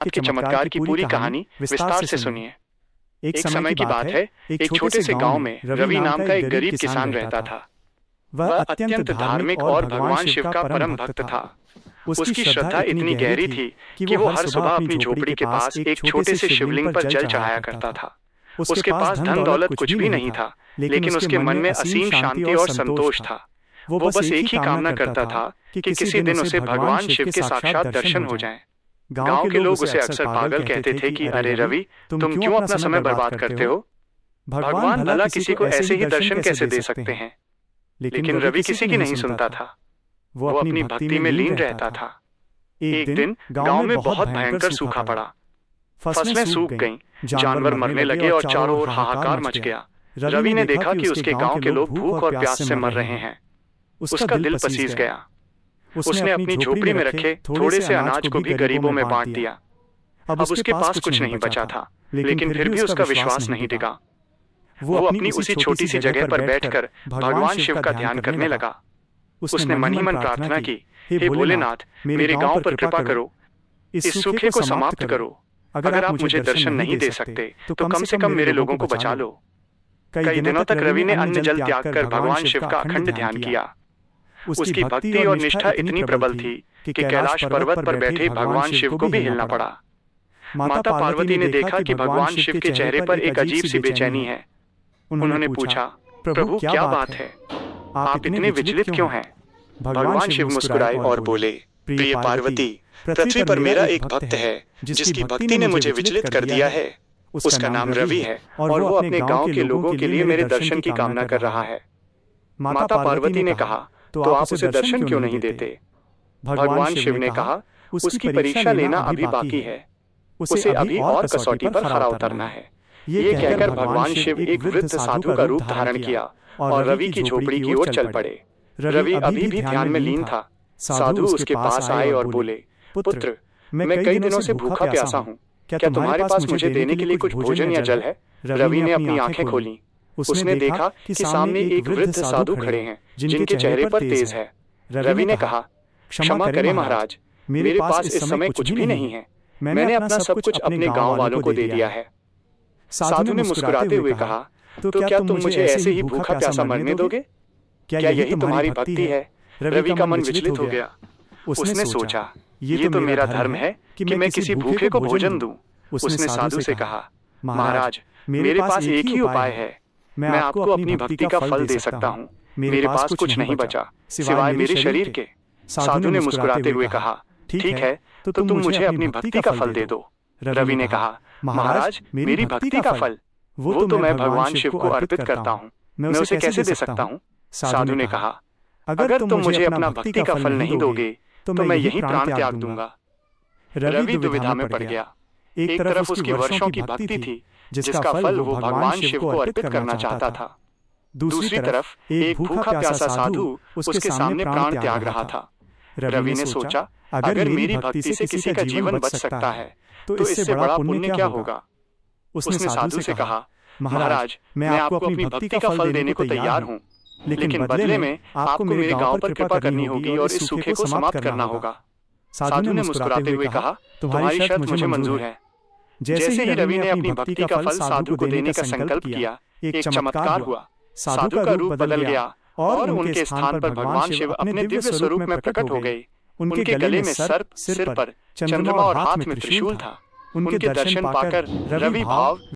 के चमत्कार की पूरी कहानी विस्तार से सुनिए। एक समय की बात है, एक छोटे से गांव में रवि नाम का एक गरीब किसान रहता था। वह अत्यंत धार्मिक और भगवान शिव का परम भक्त था। उसकी श्रद्धा इतनी गहरी थी कि वो हर सुबह अपनी झोपड़ी के पास एक छोटे से शिवलिंग पर जल चढ़ाया करता था। उसके पास धन दौलत कुछ भी नहीं था, लेकिन उसके मन में असीम शांति और संतोष था। वो बस एक ही कामना करता था कि किसी दिन उसे भगवान शिव के साक्षात दर्शन हो जाएं। गांव के लोग उसे अक्सर पागल कहते थे कि अरे रवि, तुम क्यों अपना समय बर्बाद करते हो? भगवान भला किसी को ऐसे ही दर्शन कैसे दे सकते हैं? लेकिन रवि किसी की नहीं सुनता था। वो अपनी भक्ति में लीन रहता था। एक दिन गांव में बहुत भयंकर सूखा पड़ा। फसलें सूख गईं, जानवर मरने लगे और चारों ओर हाहाकार मच गया। रवि ने देखा कि उसके गांव के लोग भूख और प्यास से मर रहे हैं। उसका दिल पसीज गया। उसने अपनी झोपड़ी में रखे थोड़े से अनाज को भी गरीबों में बांट दिया। अब उसके पास कुछ नहीं बचा था, लेकिन फिर भी उसका विश्वास नहीं टिका। वो अपनी उसी छोटी सी जगह पर बैठकर भगवान शिव का ध्यान करने लगा। उसने मन ही मन प्रार्थना की, हे भोलेनाथ, मेरे गांव पर कृपा करो, इस सूखे को समाप्त करो। अगर आप मुझे दर्शन नहीं दे सकते तो कम से कम मेरे लोगों को बचा लो। कई दिनों तक रवि ने अन्न जल त्याग कर भगवान शिव का अखंड ध्यान किया। उसकी भक्ति और निष्ठा इतनी प्रबल थी कि कैलाश पर्वत पर बैठे भगवान शिव को भी हिलना पड़ा। माता पार्वती ने देखा कि भगवान शिव के चेहरे पर एक अजीब सी बेचैनी है। उन्होंने पूछा, प्रभु क्या बात है? आप इतने विचलित क्यों हैं? भगवान शिव मुस्कुराए और बोले, प्रिय पार्वती, पृथ्वी पर मेरा एक भक्त है जिसकी भक्ति ने मुझे विचलित कर दिया है। उसका नाम रवि है और वो अपने गांव के लोगों के लिए मेरे दर्शन की कामना कर रहा है। माता पार्वती ने कहा, तो आप उसे दर्शन क्यों नहीं देते? भगवान शिव ने कहा, उसकी परीक्षा लेना अभी बाकी है। उसे अभी और कसौटी पर खरा उतरना है। ये कहकर भगवान शिव एक वृद्ध साधु का रूप धारण किया और रवि की झोपड़ी की ओर चल पड़े। रवि अभी भी ध्यान में लीन था। साधु उसके पास आए और बोले, पुत्र, मैं कई दिनों से भूखा प्यासा हूँ। क्या तुम्हारे पास मुझे देने के लिए कुछ भोजन या जल है? रवि ने अपनी आंखें खोली। उसने देखा कि सामने एक वृद्ध साधु खड़े हैं जिनके चेहरे पर तेज है। रवि ने कहा, क्षमा करें महाराज, मेरे पास इस समय कुछ भी नहीं है। मैंने अपना सब कुछ अपने गांव वालों को दे दिया है। साधु ने मुस्कुराते हुए कहा, तो क्या तुम मुझे ऐसे ही भूखा प्यासा मरने दोगे? क्या यही तुम्हारी भक्ति है? रवि का मन विचलित हो गया। उसने सोचा, ये तो मेरा धर्म है कि मैं किसी भूखे को भोजन दूं। उसने साधु से कहा, महाराज, मेरे पास एक ही उपाय है। मैं आपको अपनी भक्ति का फल दे सकता हूँ। मेरे पास कुछ नहीं बचा सिवाय मेरे शरीर के। साधु ने मुस्कुराते हुए कहा, ठीक है, तो तुम मुझे अपनी भक्ति का फल दे दो। रवि ने कहा, महाराज, मेरी भक्ति का फल? वो तो मैं भगवान शिव को अर्पित करता हूँ, मैं उसे कैसे दे सकता हूँ? साधु ने कहा, अगर तुम मुझे अपना भक्ति का फल नहीं दोगे तो मैं यही प्राण त्याग दूंगा। रवि दुविधा में पड़ गया। एक तरफ उसकी वर्षों की भक्ति थी जिसका फल वो भगवान शिव को अर्पित करना चाहता था। दूसरी तरफ एक भूखा प्यासा साधु उसके सामने प्राण त्याग रहा था। रवि ने सोचा, अगर मेरी भक्ति से किसी का जीवन बच सकता है तो इससे बड़ा पुण्य क्या होगा? उसने साधु से कहा, महाराज, मैं आपको अपनी भक्ति का फल देने को तैयार हूँ, लेकिन बदले में आपको मेरे गांव पर कृपा करनी होगी और इस सूखे को समाप्त करना होगा। साधु ने मुस्कुराते हुए कहा, तुम्हारी शर्त मुझे मंजूर है। जैसे ही रवि ने अपनी भक्ति का फल साधु को देने का संकल्प किया, एक चमत्कार हुआ। साधु का रूप बदल गया और उनके स्थान पर भगवान शिव अपने दिव्य स्वरूप में प्रकट हो गए। उनके गले में सर्प, सिर पर चंद्रमा और हाथ में त्रिशूल था। उनके दर्शन पाकर रवि भाव